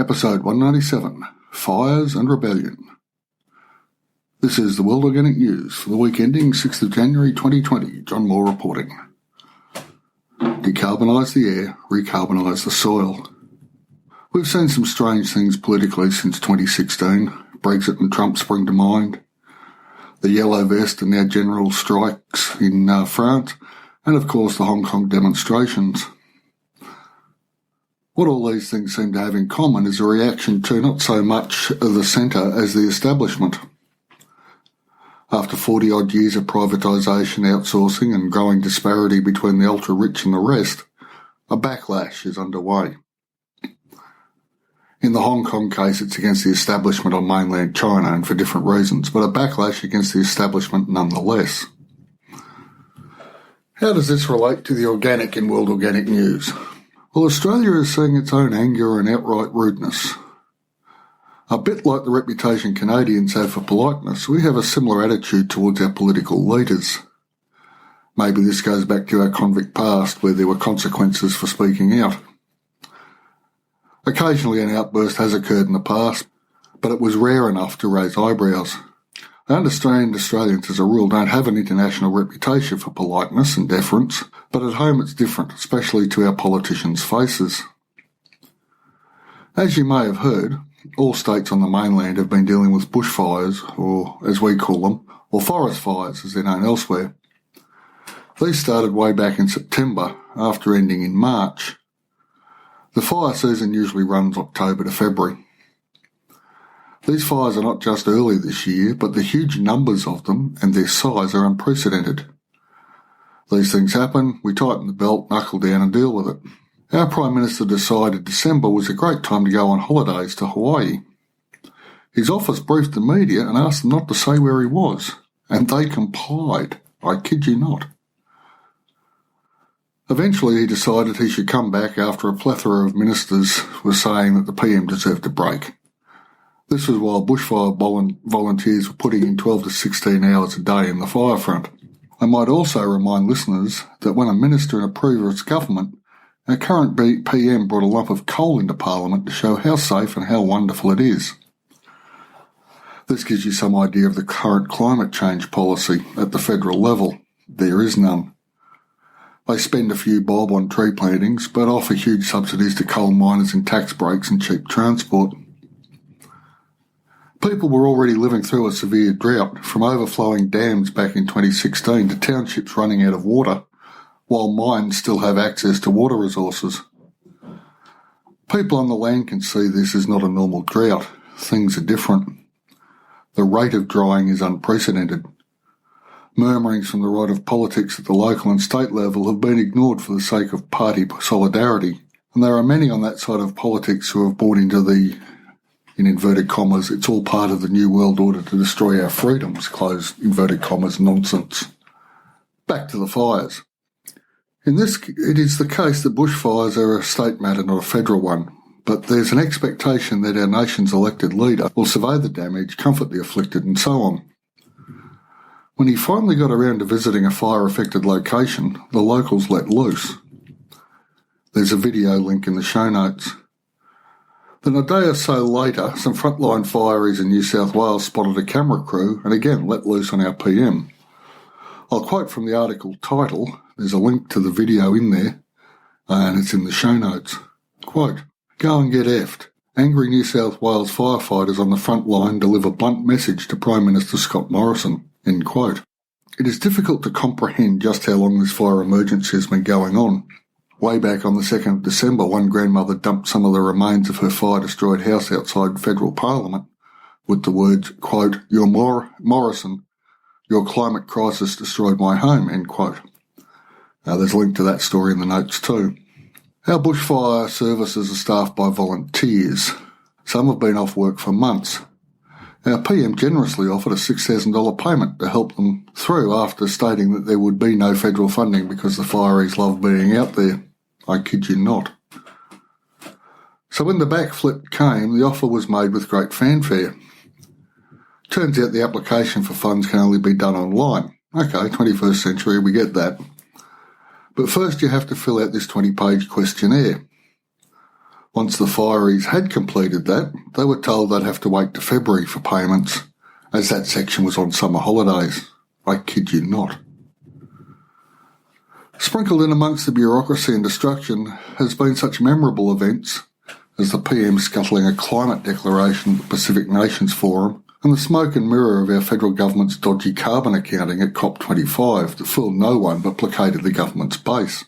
Episode 197, Fires and Rebellion. This is the World Organic News for the week ending 6th of January 2020. John Moore reporting. Decarbonise the air, recarbonise the soil. We've seen some strange things politically since 2016. Brexit and Trump spring to mind. The yellow vest and now general strikes in France. And of course the Hong Kong demonstrations. What all these things seem to have in common is a reaction to not so much the centre as the establishment. After 40-odd years of privatisation, outsourcing and growing disparity between the ultra-rich and the rest, a backlash is underway. In the Hong Kong case, it's against the establishment on mainland China and for different reasons, but a backlash against the establishment nonetheless. How does this relate to the organic in World Organic News? Well, Australia is seeing its own anger and outright rudeness. A bit like the reputation Canadians have for politeness, we have a similar attitude towards our political leaders. Maybe this goes back to our convict past where there were consequences for speaking out. Occasionally an outburst has occurred in the past, but it was rare enough to raise eyebrows. I understand Australians as a rule don't have an international reputation for politeness and deference, but at home it's different, especially to our politicians' faces. As you may have heard, all states on the mainland have been dealing with bushfires, or as we call them, or forest fires as they're known elsewhere. These started way back in September, after ending in March. The fire season usually runs October to February. These fires are not just early this year, but the huge numbers of them and their size are unprecedented. These things happen, we tighten the belt, knuckle down and deal with it. Our Prime Minister decided December was a great time to go on holidays to Hawaii. His office briefed the media and asked them not to say where he was, and they complied. I kid you not. Eventually he decided he should come back after a plethora of ministers were saying that the PM deserved a break. This was while bushfire volunteers were putting in 12 to 16 hours a day in the fire front. I might also remind listeners that when a minister in a previous government, our current PM brought a lump of coal into Parliament to show how safe and how wonderful it is. This gives you some idea of the current climate change policy at the federal level. There is none. They spend a few bob on tree plantings, but offer huge subsidies to coal miners and tax breaks and cheap transport. People were already living through a severe drought, from overflowing dams back in 2016 to townships running out of water, while mines still have access to water resources. People on the land can see this is not a normal drought. Things are different. The rate of drying is unprecedented. Murmurings from the right of politics at the local and state level have been ignored for the sake of party solidarity, and there are many on that side of politics who have bought into the, in inverted commas, it's all part of the new world order to destroy our freedoms, close inverted commas, nonsense. Back to the fires. In this, it is the case that bushfires are a state matter, not a federal one, but there's an expectation that our nation's elected leader will survey the damage, comfort the afflicted, and so on. When he finally got around to visiting a fire-affected location, the locals let loose. There's a video link in the show notes. Then a day or so later, some frontline fireys in New South Wales spotted a camera crew and again let loose on our PM. I'll quote from the article title. There's a link to the video in there, and it's in the show notes. Quote, "Go and get effed. Angry New South Wales firefighters on the front line deliver blunt message to Prime Minister Scott Morrison." End quote. It is difficult to comprehend just how long this fire emergency has been going on. Way back on the 2nd of December, one grandmother dumped some of the remains of her fire-destroyed house outside Federal Parliament with the words, quote, "Your Morrison, your climate crisis destroyed my home," end quote. There's a link to that story in the notes too. Our bushfire services are staffed by volunteers. Some have been off work for months. Our PM generously offered a $6,000 payment to help them through after stating that there would be no federal funding because the fireys love being out there. I kid you not. So when the backflip came, the offer was made with great fanfare. Turns out the application for funds can only be done online. Okay, 21st century, we get that. But first you have to fill out this 20-page questionnaire. Once the fireys had completed that, they were told they'd have to wait to February for payments, as that section was on summer holidays. I kid you not. Sprinkled in amongst the bureaucracy and destruction has been such memorable events as the PM scuttling a climate declaration at the Pacific Nations Forum and the smoke and mirror of our federal government's dodgy carbon accounting at COP25 that fooled no one but placated the government's base.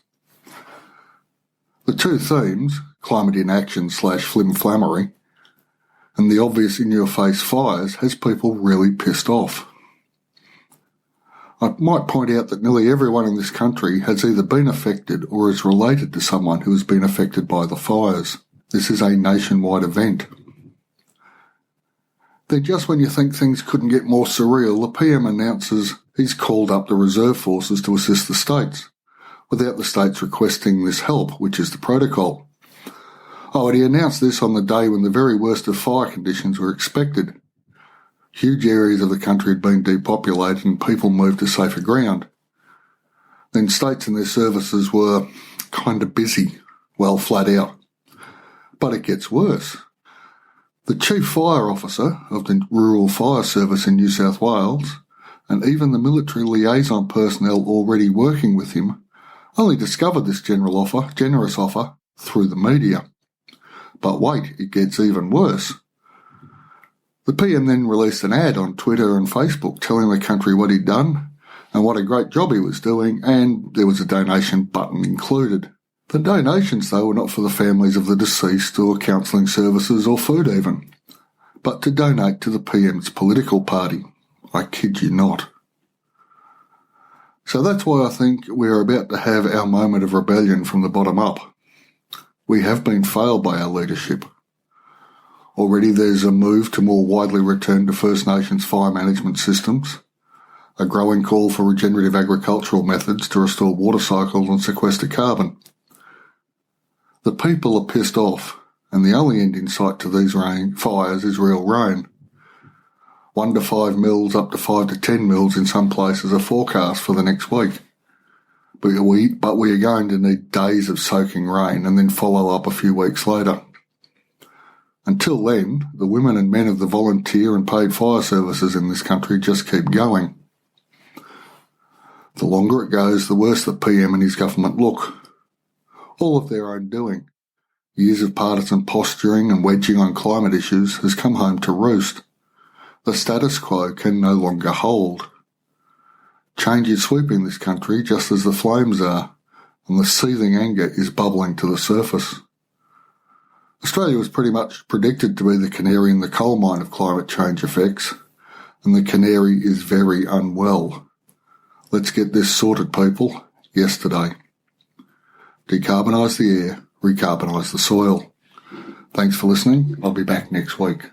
The two themes, climate inaction / flim-flammery, and the obvious in-your-face fires, has people really pissed off. I might point out that nearly everyone in this country has either been affected or is related to someone who has been affected by the fires. This is a nationwide event. Then just when you think things couldn't get more surreal, the PM announces he's called up the reserve forces to assist the states, without the states requesting this help, which is the protocol. Oh, and he announced this on the day when the very worst of fire conditions were expected. Huge areas of the country had been depopulated and people moved to safer ground. Then states and their services were kind of busy, well, flat out. But it gets worse. The Chief Fire Officer of the Rural Fire Service in New South Wales, and even the military liaison personnel already working with him, only discovered this generous offer through the media. But wait, it gets even worse. The PM then released an ad on Twitter and Facebook telling the country what he'd done and what a great job he was doing, and there was a donation button included. The donations, though, were not for the families of the deceased or counselling services or food even, but to donate to the PM's political party. I kid you not. So that's why I think we're about to have our moment of rebellion from the bottom up. We have been failed by our leadership. Already there's a move to more widely return to First Nations fire management systems, a growing call for regenerative agricultural methods to restore water cycles and sequester carbon. The people are pissed off, and the only end in sight to these fires is real rain. 1 to 5 mils up to 5 to 10 mils in some places are forecast for the next week. But we are going to need days of soaking rain and then follow up a few weeks later. Until then, the women and men of the volunteer and paid fire services in this country just keep going. The longer it goes, the worse the PM and his government look. All of their own doing. Years of partisan posturing and wedging on climate issues has come home to roost. The status quo can no longer hold. Change is sweeping this country just as the flames are, and the seething anger is bubbling to the surface. Australia was pretty much predicted to be the canary in the coal mine of climate change effects, and the canary is very unwell. Let's get this sorted, people, yesterday. Decarbonise the air, recarbonise the soil. Thanks for listening. I'll be back next week.